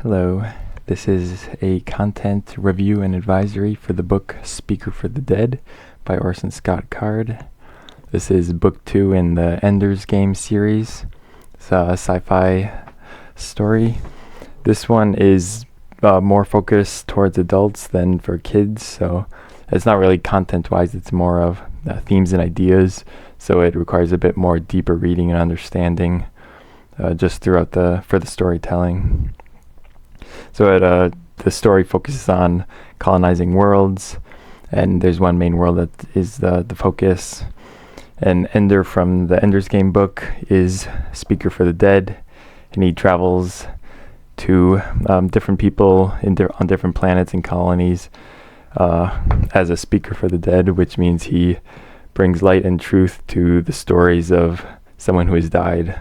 Hello, this is a content review and advisory for the book Speaker for the Dead by Orson Scott Card. This is book 2 in the Ender's Game series. It's a sci-fi story. This one is more focused towards adults than for kids, so it's not really content-wise, it's more of themes and ideas, so it requires a bit more deeper reading and understanding just throughout for the storytelling. So the story focuses on colonizing worlds, and there's one main world that is the focus. And Ender from the Ender's Game book is Speaker for the Dead, and he travels to different people on different planets and colonies as a speaker for the dead, which means he brings light and truth to the stories of someone who has died.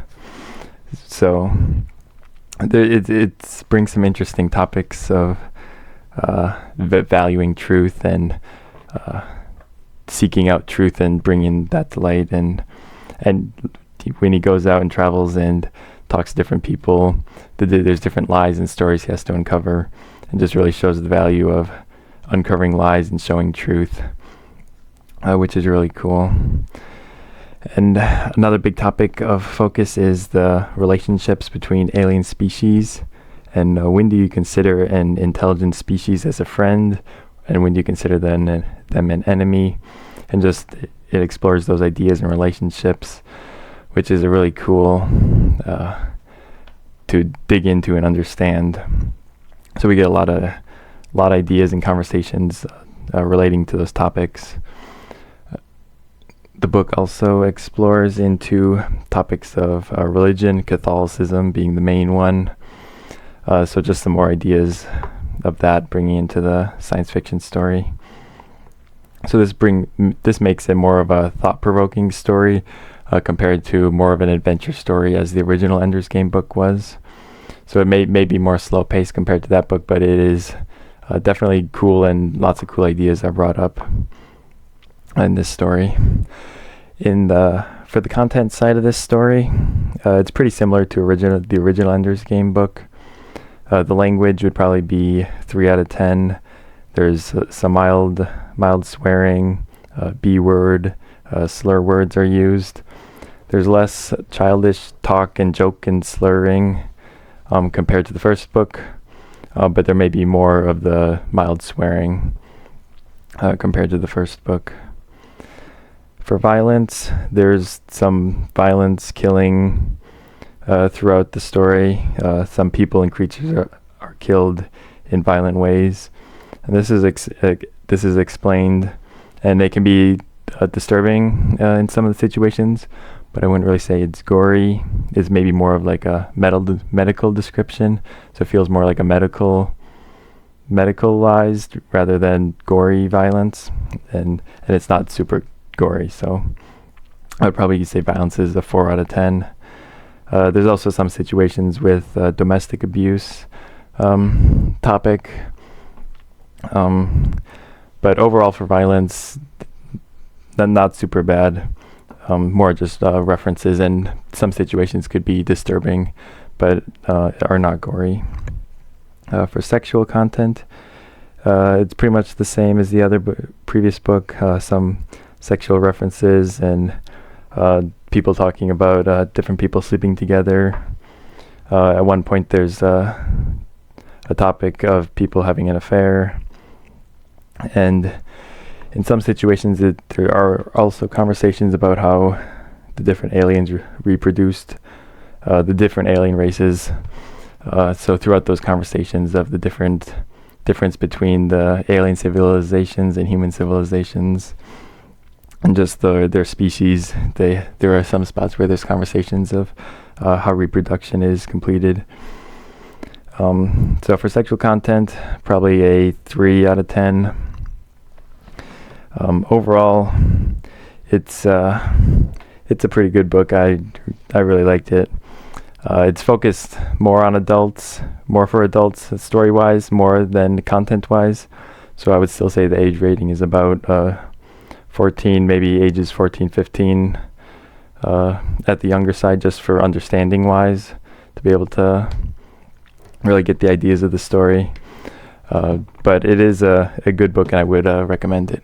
So it brings some interesting topics of valuing truth and seeking out truth and bringing that to light. And when he goes out and travels and talks to different people, there's different lies and stories he has to uncover, and just really shows the value of uncovering lies and showing truth, which is really cool. And another big topic of focus is the relationships between alien species, and when do you consider an intelligent species as a friend, and when do you consider them an enemy, and just it explores those ideas and relationships, which is a really cool to dig into and understand. So we get a lot of ideas and conversations relating to those topics. The book also explores into topics of religion, Catholicism being the main one. So just some more ideas of that bringing into the science fiction story. So this makes it more of a thought-provoking story compared to more of an adventure story as the original Ender's Game book was. So it may be more slow-paced compared to that book, but it is definitely cool, and lots of cool ideas are brought up in this story. For the content side of this story, it's pretty similar to the original Ender's Game book. The language would probably be 3 out of 10. There's some mild swearing, B-word, slur words are used. There's less childish talk and joke and slurring compared to the first book, but there may be more of the mild swearing compared to the first book. For violence, there's some violence, killing throughout the story. Some people and creatures are killed in violent ways, and this is explained, and it can be disturbing in some of the situations, but I wouldn't really say it's gory. It's maybe more of like a medical description, so it feels more like a medicalized rather than gory violence, and it's not super gory, so I would probably say violence is a 4 out of 10. There's also some situations with domestic abuse topic, but overall for violence, not super bad. More just references, and some situations could be disturbing, but are not gory. For sexual content, it's pretty much the same as the other previous book. Some sexual references and people talking about different people sleeping together. At one point there's a topic of people having an affair, and in some situations there are also conversations about how the different aliens reproduced, the different alien races. So throughout those conversations of the difference between the alien civilizations and human civilizations, and just their species, there are some spots where there's conversations of how reproduction is completed. So for sexual content, probably a 3 out of 10. Overall, it's a pretty good book. I really liked it. It's focused more on adults, more for adults story-wise, more than content-wise. So I would still say the age rating is about 14, maybe ages 14, 15 at the younger side, just for understanding wise, to be able to really get the ideas of the story. But it is a good book, and I would recommend it.